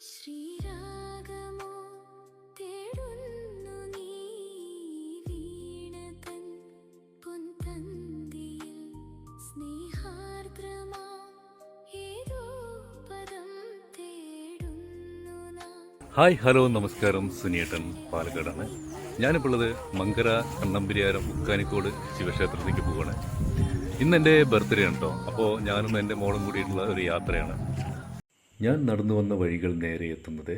ശ്രീരാഗമോ തേടുന്നു നീ വീണതൻ പൊൻതന്തിയിൽ സ്നേഹാർദ്രമാ ഏതോ പദം തേടുന്നു നാം. ഹായ് ഹലോ നമസ്കാരം, സുനിയേട്ടൻ പാലക്കാടാണ്. ഞാനിപ്പോൾ ഉള്ളത് മങ്കര കണ്ണമ്പരിയാരം മുക്കാനിക്കോട് ശിവക്ഷേത്രത്തിലേക്ക് പോവുകയാണ്. ഇന്ന് എൻ്റെ ബർത്ത്ഡേ ആണ് കേട്ടോ. അപ്പോൾ ഞാനും എൻ്റെ മോളും കൂടിയിട്ടുള്ള ഒരു യാത്രയാണ്. ഞാൻ നടന്നു വന്ന വഴികൾ നേരെ എത്തുന്നത്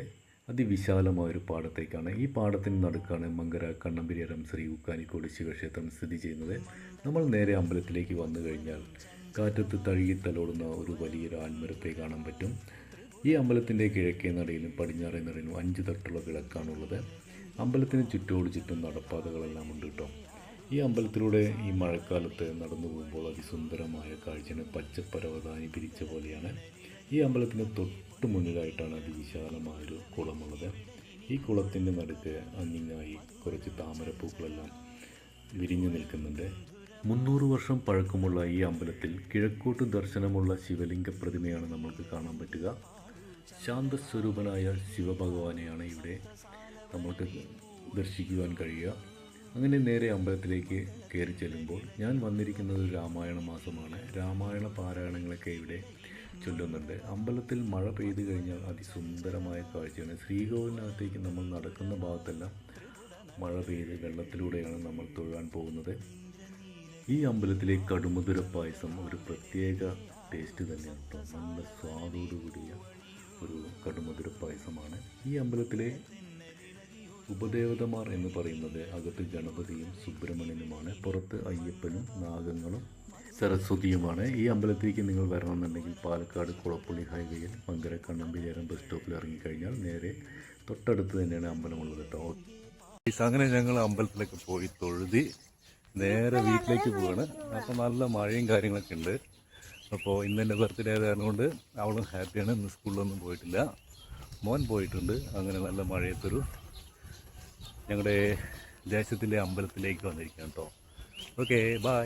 അതിവിശാലമായൊരു പാടത്തേക്കാണ്. ഈ പാടത്തിന് നടുക്കാണ് മങ്കര കണ്ണമ്പരിയാരം ശ്രീ ഉക്കാനിക്കോട് ശിവക്ഷേത്രം സ്ഥിതി ചെയ്യുന്നത്. നമ്മൾ നേരെ അമ്പലത്തിലേക്ക് വന്നു കഴിഞ്ഞാൽ കാറ്റത്ത് തഴുകി തലോടുന്ന ഒരു വലിയൊരു ആൽമരത്തെ കാണാൻ പറ്റും. ഈ അമ്പലത്തിൻ്റെ കിഴക്കേ നടയിലും പടിഞ്ഞാറേ നടയിലും 5 തട്ടുള്ള വിളക്കാണുള്ളത്. അമ്പലത്തിന് ചുറ്റും നടപ്പാതകളെല്ലാം ഉണ്ട് കേട്ടോ. ഈ അമ്പലത്തിലൂടെ ഈ മഴക്കാലത്ത് നടന്നു പോകുമ്പോൾ അതിസുന്ദരമായ കാഴ്ചയാണ്. പച്ചപ്പരവതാനി പിരിച്ച പോലെയാണ്. ഈ അമ്പലത്തിന് തൊട്ട് മുന്നിലായിട്ടാണ് അതിവിശാലമായൊരു കുളമുള്ളത്. ഈ കുളത്തിൻ്റെ നടുക്ക് അങ്ങിങ്ങായി കുറച്ച് താമരപ്പൂക്കളെല്ലാം വിരിഞ്ഞു നിൽക്കുന്നുണ്ട്. 300 വർഷം പഴക്കമുള്ള ഈ അമ്പലത്തിൽ കിഴക്കോട്ട് ദർശനമുള്ള ശിവലിംഗ പ്രതിമയാണ് നമ്മൾക്ക് കാണാൻ പറ്റുക. ശാന്തസ്വരൂപനായ ശിവഭഗവാനെയാണ് ഇവിടെ നമ്മൾക്ക് ദർശിക്കുവാൻ കഴിയുക. അങ്ങനെ നേരെ അമ്പലത്തിലേക്ക് കയറി ചെല്ലുമ്പോൾ ഞാൻ വന്നിരിക്കുന്നത് രാമായണ മാസമാണ്. രാമായണ പാരായണങ്ങളൊക്കെ ഇവിടെ ചൊല്ലുന്നുണ്ട്. അമ്പലത്തിൽ മഴ പെയ്തു കഴിഞ്ഞാൽ അതിസുന്ദരമായ കാഴ്ചയാണ്. ശ്രീകോവിലിനകത്തേക്ക് നമ്മൾ നടക്കുന്ന ഭാഗത്തെല്ലാം മഴ പെയ്ത് വെള്ളത്തിലൂടെയാണ് നമ്മൾ തൊഴാൻ പോകുന്നത്. ഈ അമ്പലത്തിലെ കടുമധുര പായസം ഒരു പ്രത്യേക ടേസ്റ്റ് തന്നെയാണ് കേട്ടോ. നല്ല സ്വാദോടുകൂടിയ ഒരു കടുമധുര പായസമാണ്. ഈ അമ്പലത്തിലെ ഉപദേവതമാർ എന്ന് പറയുന്നത് അകത്ത് ഗണപതിയും സുബ്രഹ്മണ്യനുമാണ്. പുറത്ത് അയ്യപ്പനും നാഗങ്ങളും സരസ്വതിയുമാണ്. ഈ അമ്പലത്തിലേക്ക് നിങ്ങൾ വരണമെന്നുണ്ടെങ്കിൽ പാലക്കാട് കുളപ്പുള്ളി ഹൈവേയിൽ മങ്കര കണ്ണമ്പരിയാരം ബസ് സ്റ്റോപ്പിൽ ഇറങ്ങിക്കഴിഞ്ഞാൽ നേരെ തൊട്ടടുത്ത് തന്നെയാണ് അമ്പലമുള്ളത് കേട്ടോ. അങ്ങനെ ഞങ്ങൾ അമ്പലത്തിലേക്ക് പോയി തൊഴുതി നേരെ വീട്ടിലേക്ക് പോവാണ്. അപ്പോൾ നല്ല മഴയും കാര്യങ്ങളൊക്കെ ഉണ്ട്. അപ്പോൾ ഇന്ന് എൻ്റെ ബർത്ത്ഡേ ആയതുകൊണ്ട് അവളും ഹാപ്പിയാണ്. ഇന്ന് സ്കൂളിലൊന്നും പോയിട്ടില്ല, മോൻ പോയിട്ടുണ്ട്. അങ്ങനെ നല്ല മഴയത്തൊരു ഞങ്ങളുടെ ദേശത്തിലെ അമ്പലത്തിലേക്ക് വന്നിരിക്കാം കേട്ടോ. Okay, by.